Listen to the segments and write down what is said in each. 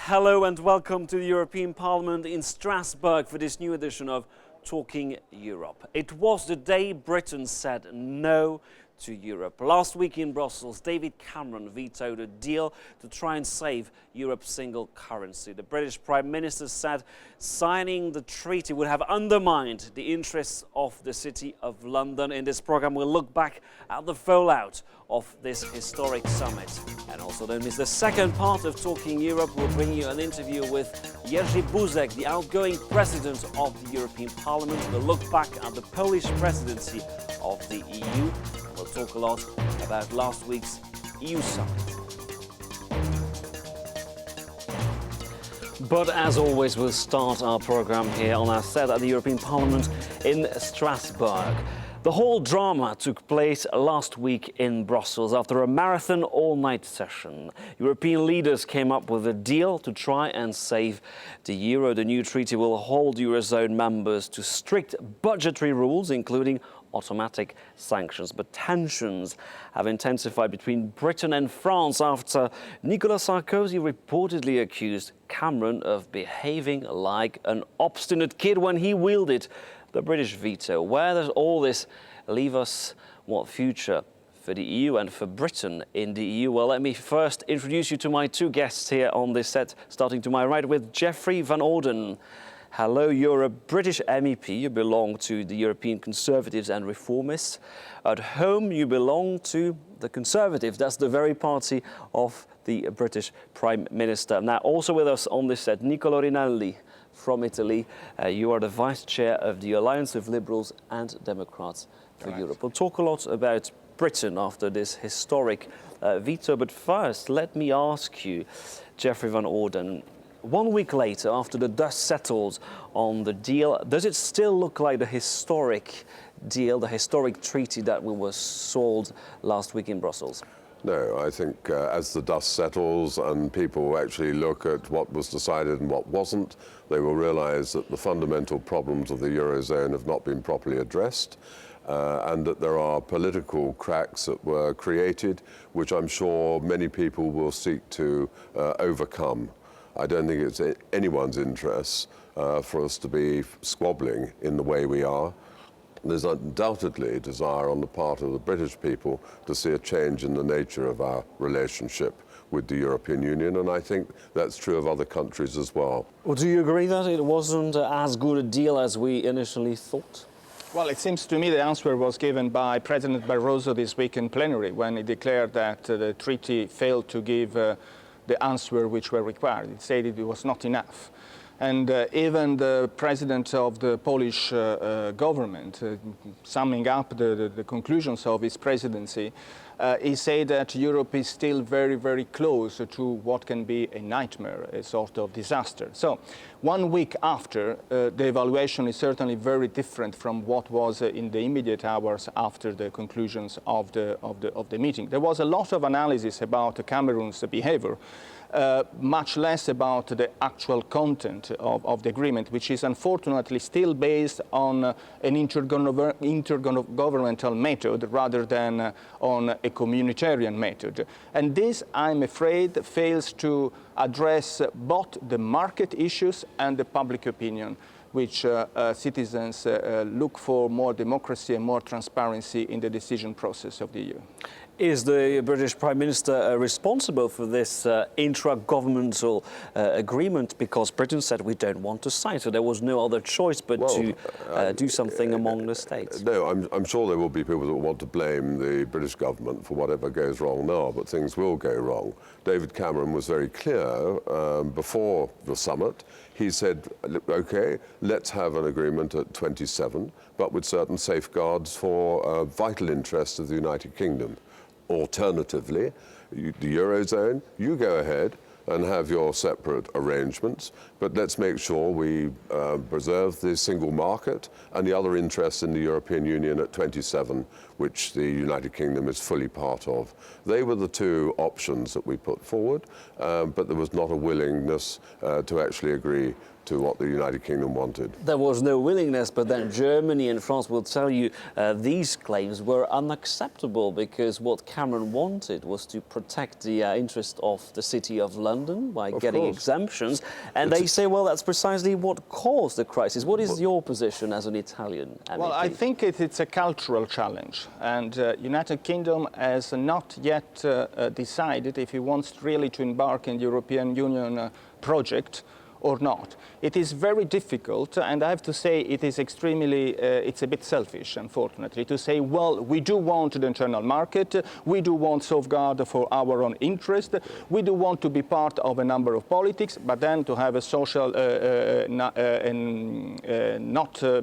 Hello and welcome to the European Parliament in Strasbourg for this new edition of Talking Europe. It was the day Britain said no to Europe. Last week in Brussels, David Cameron vetoed a deal to try and save Europe's single currency. The British Prime Minister said signing the treaty would have undermined the interests of the City of London. In this programme, we'll look back at the fallout of this historic summit. And also don't miss the second part of Talking Europe. We'll bring you an interview with Jerzy Buzek, the outgoing president of the European Parliament. We'll look back at the Polish presidency of the EU. We'll talk a lot about last week's EU summit. But as always, we'll start our programme here on our set at the European Parliament in Strasbourg. The whole drama took place last week in Brussels after a marathon all-night session. European leaders came up with a deal to try and save the euro. The new treaty will hold Eurozone members to strict budgetary rules, including automatic sanctions. But tensions have intensified between Britain and France after Nicolas Sarkozy reportedly accused Cameron of behaving like an obstinate kid when he wielded the British veto. Where does all this leave us? What future for the EU and for Britain in the EU? Well, let me first introduce you to my two guests here on this set, starting to my right with Geoffrey Van Orden. Hello, you're a British MEP. You belong to the European Conservatives and Reformists. At home, you belong to the Conservatives. That's the very party of the British Prime Minister. Now, also with us on this set, Niccolò Rinaldi from Italy. You are the Vice Chair of the Alliance of Liberals and Democrats for Europe. We'll talk a lot about Britain after this historic veto. But first, let me ask you, Geoffrey Van Orden, 1 week later, after the dust settles on the deal, does it still look like the historic deal, the historic treaty that we were sold last week in Brussels? No, I think as the dust settles and people actually look at what was decided and what wasn't, they will realize that the fundamental problems of the Eurozone have not been properly addressed and that there are political cracks that were created, which I'm sure many people will seek to overcome. I don't think it's anyone's interest for us to be squabbling in the way we are. There's undoubtedly a desire on the part of the British people to see a change in the nature of our relationship with the European Union, and I think that's true of other countries as well. Well, do you agree that it wasn't as good a deal as we initially thought? Well, it seems to me the answer was given by President Barroso this week in plenary when he declared that the treaty failed to give the answer which were required. It said it was not enough. And even the president of the Polish government, summing up the conclusions of his presidency, he said that Europe is still very, very close to what can be a nightmare, a sort of disaster. So 1 week after, the evaluation is certainly very different from what was in the immediate hours after the conclusions of the meeting. There was a lot of analysis about Cameron's behavior, much less about the actual content of the agreement, which is unfortunately still based on an intergovernmental method rather than on a communitarian method. And this, I'm afraid, fails to address both the market issues and the public opinion, which citizens look for more democracy and more transparency in the decision process of the EU. Is the British Prime Minister responsible for this intra-governmental agreement? Because Britain said we don't want to sign, so there was no other choice but to do something among the states. No, I'm sure there will be people that want to blame the British government for whatever goes wrong now, but things will go wrong. David Cameron was very clear before the summit. He said, OK, let's have an agreement at 27, but with certain safeguards for vital interests of the United Kingdom. Alternatively, the Eurozone, you go ahead and have your separate arrangements, but let's make sure we preserve the single market and the other interests in the European Union at 27, which the United Kingdom is fully part of. They were the two options that we put forward, but there was not a willingness to actually agree to what the United Kingdom wanted. There was no willingness, but then Germany and France will tell you these claims were unacceptable because what Cameron wanted was to protect the interest of the City of London by getting exemptions. And they say, well, that's precisely what caused the crisis. What is your position as an Italian MEP? Well, I think it's a cultural challenge, and United Kingdom has not yet decided if it wants really to embark in the European Union project or not. It is very difficult, and I have to say it is extremely, it's a bit selfish, unfortunately, to say, well, we do want the internal market, we do want safeguard for our own interest, we do want to be part of a number of politics, but then to have a social, not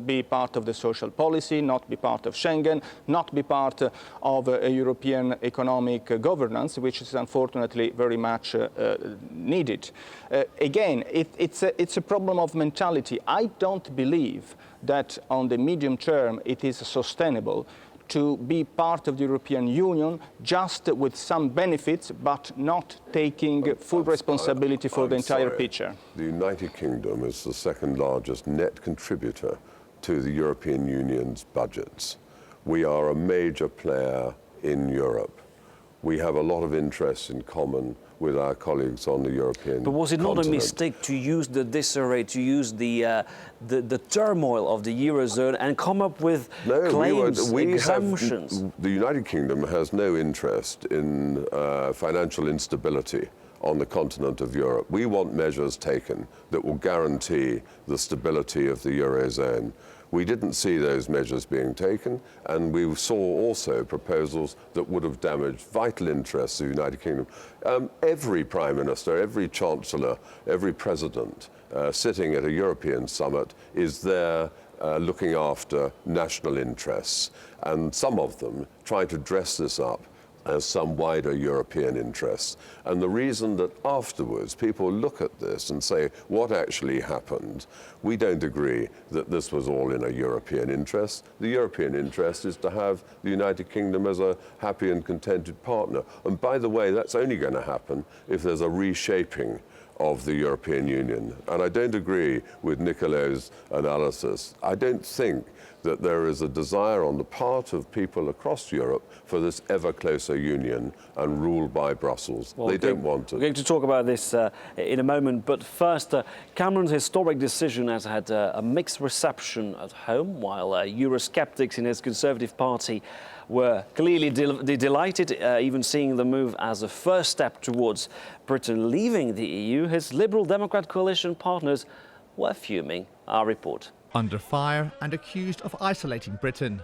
be part of the social policy, not be part of Schengen, not be part of a European economic governance, which is unfortunately very much needed. Again, it's a problem of mentality. I don't believe that on the medium term it is sustainable to be part of the European Union just with some benefits, but not taking full responsibility for the entire picture. The United Kingdom is the second largest net contributor to the European Union's budgets. We are a major player in Europe. We have a lot of interests in common with our colleagues on the European But was it not continent. a mistake to use the disarray, to use the turmoil of the Eurozone and come up with claims, exemptions? The United Kingdom has no interest in financial instability on the continent of Europe. We want measures taken that will guarantee the stability of the Eurozone. We didn't see those measures being taken, and we saw also proposals that would have damaged vital interests of the United Kingdom. Every Prime Minister, every Chancellor, every President sitting at a European summit is there looking after national interests, and some of them try to dress this up as some wider European interests. And the reason that afterwards people look at this and say, what actually happened? We don't agree that this was all in a European interest. The European interest is to have the United Kingdom as a happy and contented partner. And by the way, that's only going to happen if there's a reshaping of the European Union. And I don't agree with Nicolo's analysis. I don't think that there is a desire on the part of people across Europe for this ever closer union and rule by Brussels. Well, they don't want it. We're going to talk about this in a moment, but first, Cameron's historic decision has had a mixed reception at home, while Eurosceptics in his Conservative Party were clearly delighted, even seeing the move as a first step towards Britain leaving the EU. His Liberal Democrat coalition partners were fuming. Our report. Under fire and accused of isolating Britain.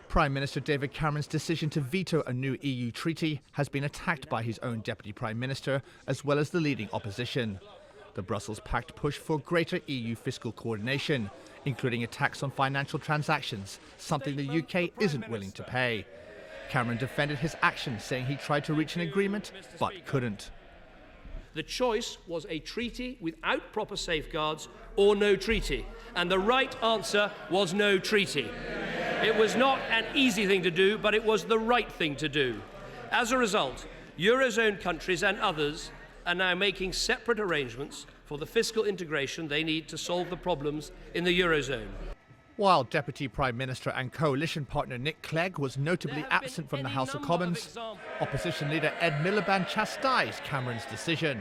Prime Minister David Cameron's decision to veto a new EU treaty has been attacked by his own Deputy Prime Minister as well as the leading opposition. The Brussels pact pushed for greater EU fiscal coordination, including a tax on financial transactions, something the UK isn't willing to pay. Cameron defended his action, saying he tried to reach an agreement but couldn't. The choice was a treaty without proper safeguards or no treaty. And the right answer was no treaty. It was not an easy thing to do, but it was the right thing to do. As a result, Eurozone countries and others are now making separate arrangements for the fiscal integration they need to solve the problems in the Eurozone. While Deputy Prime Minister and coalition partner Nick Clegg was notably absent from the House of Commons, opposition leader Ed Miliband chastised Cameron's decision.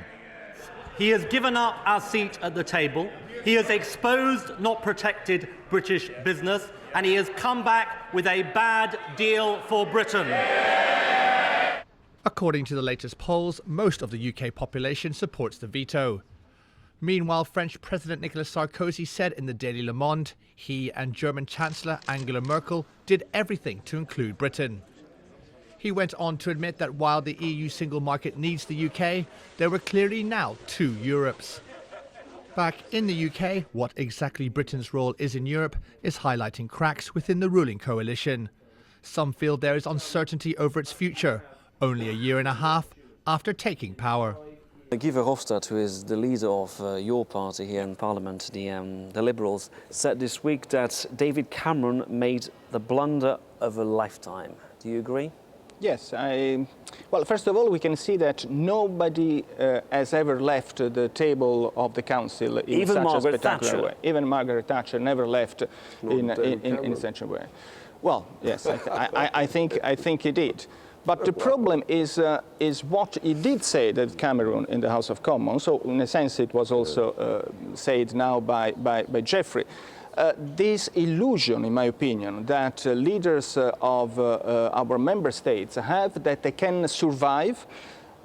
He has given up our seat at the table, he has exposed, not protected, British business, and he has come back with a bad deal for Britain. According to the latest polls, most of the UK population supports the veto. Meanwhile, French President Nicolas Sarkozy said in the Daily Le Monde he and German Chancellor Angela Merkel did everything to include Britain. He went on to admit that while the EU single market needs the UK, there were clearly now two Europes. Back in the UK, what exactly Britain's role is in Europe is highlighting cracks within the ruling coalition. Some feel there is uncertainty over its future, only a year and a half after taking power. Guy Verhofstadt, who is the leader of your party here in Parliament, the Liberals, said this week that David Cameron made the blunder of a lifetime. Do you agree? Yes, well, first of all, we can see that nobody has ever left the table of the Council in Even such Margaret a spectacular Thatcher. way. Even Margaret Thatcher never left in such a way. Well, yes, I think he did. But the problem is what he did say, that Cameron, in the House of Commons. So in a sense, it was also said now by Jeffrey. This illusion, in my opinion, that leaders of our member states have, that they can survive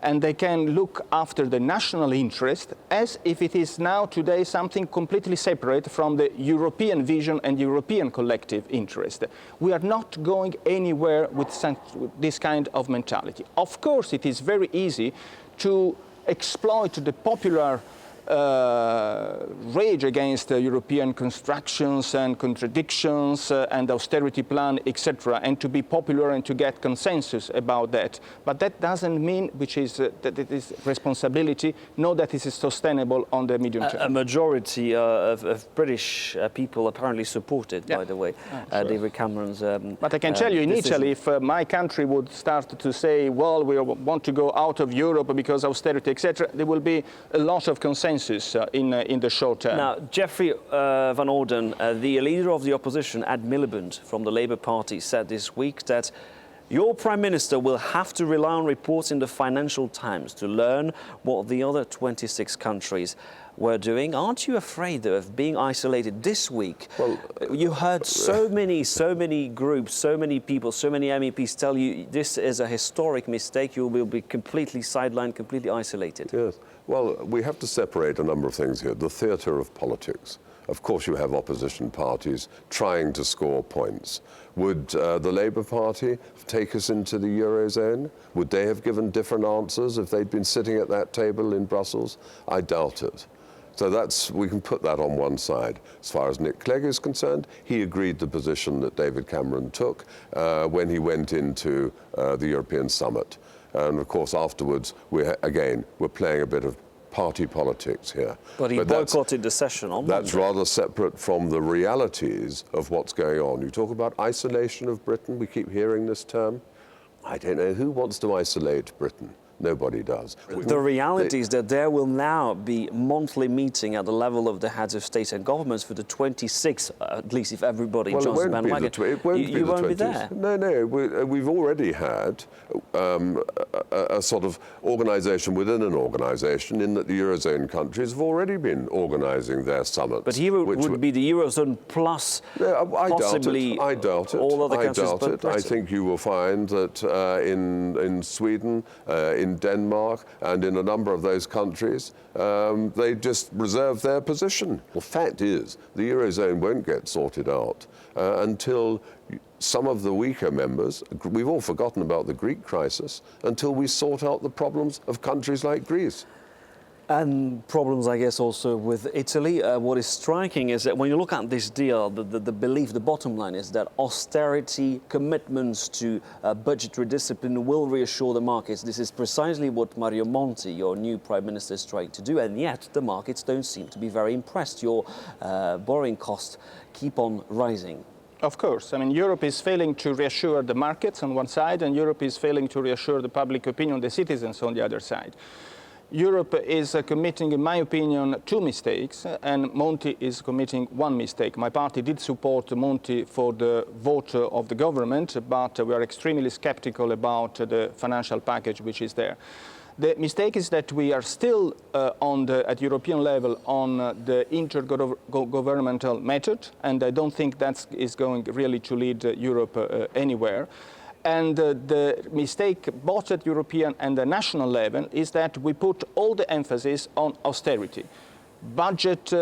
and they can look after the national interest as if it is now today something completely separate from the European vision and European collective interest. We are not going anywhere with this kind of mentality. Of course, it is very easy to exploit the popular rage against European constructions and contradictions and austerity plan, etc., and to be popular and to get consensus about that. But that doesn't mean that it is responsibility, nor that it is sustainable on the medium term. A majority of British people apparently supported, by the way, sure, David Cameron's But I can tell you, in decision. Italy, if my country would start to say, well, we want to go out of Europe because austerity, etc., there will be a lot of consensus in the short term. Now, Geoffrey Van Orden, the leader of the opposition, Ed Miliband from the Labour Party, said this week that your Prime Minister will have to rely on reports in the Financial Times to learn what the other 26 countries were doing. Aren't you afraid, though, of being isolated this week? Well, you heard so many groups, so many people, so many MEPs tell you this is a historic mistake. You will be completely sidelined, completely isolated. Yes. Well, we have to separate a number of things here. The theatre of politics. Of course, you have opposition parties trying to score points. Would the Labour Party take us into the Eurozone? Would they have given different answers if they'd been sitting at that table in Brussels? I doubt it. So we can put that on one side. As far as Nick Clegg is concerned, he agreed the position that David Cameron took when he went into the European summit. And of course, afterwards, we're playing a bit of party politics here. But he boycotted the session on Monday. That's rather separate from the realities of what's going on. You talk about isolation of Britain. We keep hearing this term. I don't know who wants to isolate Britain. Nobody does. The reality is that there will now be monthly meeting at the level of the heads of state and governments for the 26th, at least if everybody joins the bandwagon. You won't be there. No. We've already had a sort of organisation within an organisation, in that the Eurozone countries have already been organising their summits. But here would be the Eurozone plus possibly I doubt it. All other countries but Britain. I think you will find that in Sweden, in Denmark and in a number of those countries, they just reserve their position. The fact is, the Eurozone won't get sorted out until some of the weaker members, we've all forgotten about the Greek crisis, until we sort out the problems of countries like Greece. And problems, I guess, also with Italy. What is striking is that when you look at this deal, the belief, the bottom line is that austerity, commitments to budgetary discipline will reassure the markets. This is precisely what Mario Monti, your new Prime Minister, is trying to do. And yet the markets don't seem to be very impressed. Your borrowing costs keep on rising. Of course. I mean, Europe is failing to reassure the markets on one side, and Europe is failing to reassure the public opinion, the citizens on the other side. Europe is committing, in my opinion, two mistakes, and Monti is committing one mistake. My party did support Monti for the vote of the government, but we are extremely skeptical about the financial package which is there. The mistake is that we are still at European level on the intergovernmental method, and I don't think that is going really to lead Europe anywhere. And the mistake both at European and the national level is that we put all the emphasis on austerity. Budget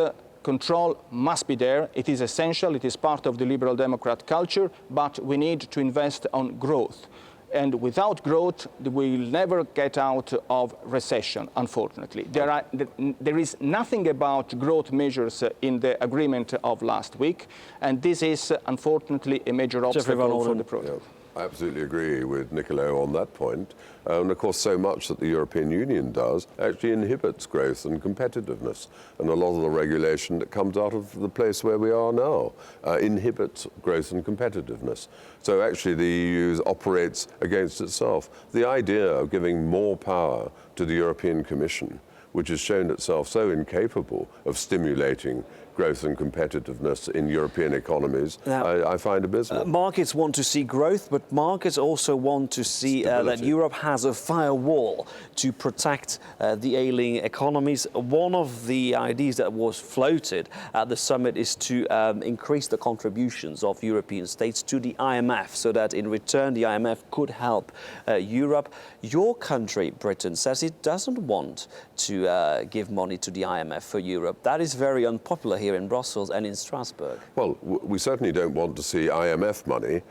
control must be there. It is essential. It is part of the liberal democrat culture, but we need to invest on growth. And without growth, we will never get out of recession, unfortunately. There is nothing about growth measures in the agreement of last week, and this is, unfortunately, a major obstacle for the process. Yeah. I absolutely agree with Niccolò on that point. And of course, so much that the European Union does actually inhibits growth and competitiveness. And a lot of the regulation that comes out of the place where we are now inhibits growth and competitiveness. So actually the EU operates against itself. The idea of giving more power to the European Commission, which has shown itself so incapable of stimulating growth and competitiveness in European economies, Now, I find abysmal. Markets want to see growth, but markets also want to see that Europe has a firewall to protect the ailing economies. One of the ideas that was floated at the summit is to increase the contributions of European states to the IMF, so that in return the IMF could help Europe. Your country, Britain, says it doesn't want to give money to the IMF for Europe. That is very unpopular here in Brussels and in Strasbourg. Well, we certainly don't want to see IMF money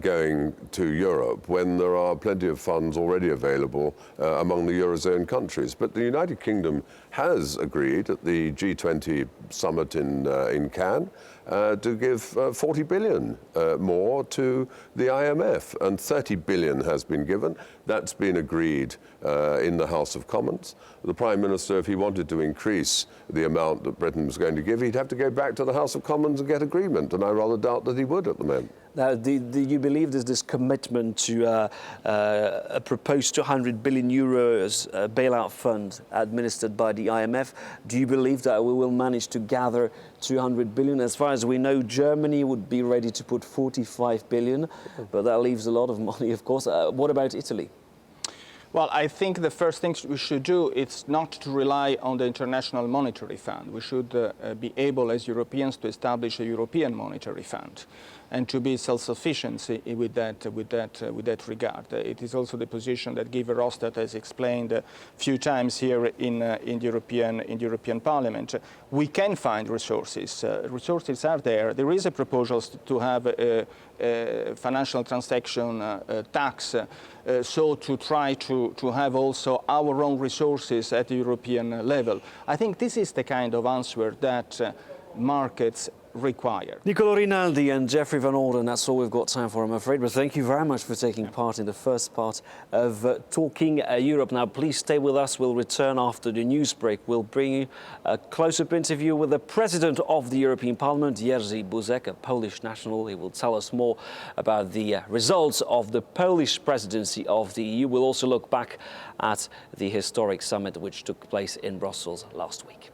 going to Europe when there are plenty of funds already available among the Eurozone countries. But the United Kingdom has agreed at the G20 summit in Cannes to give 40 billion more to the IMF, and 30 billion has been given. That's been agreed in the House of Commons. The Prime Minister, if he wanted to increase the amount that Britain was going to give, he'd have to go back to the House of Commons and get agreement, and I rather doubt that he would at the moment. Now, do you believe there's this commitment to a proposed 200 billion euros bailout fund administered by the IMF? Do you believe that we will manage to gather 200 billion? As far as we know, Germany would be ready to put 45 billion, but that leaves a lot of money, of course. What about Italy? Well, I think the first thing we should do is not to rely on the International Monetary Fund. We should be able, as Europeans, to establish a European Monetary Fund and to be self-sufficient with that regard. It is also the position that Guy Verhofstadt has explained a few times here in the European Parliament. We can find resources. Resources are there. There is a proposal to have a financial transaction tax, so to try to have also our own resources at the European level. I think this is the kind of answer that markets require. Nicola Rinaldi and Geoffrey Van Orden, that's all we've got time for, I'm afraid. But thank you very much for taking part in the first part of Talking Europe. Now, please stay with us. We'll return after the news break. We'll bring you a close-up interview with the President of the European Parliament, Jerzy Buzek, a Polish national. He will tell us more about the results of the Polish presidency of the EU. We'll also look back at the historic summit which took place in Brussels last week.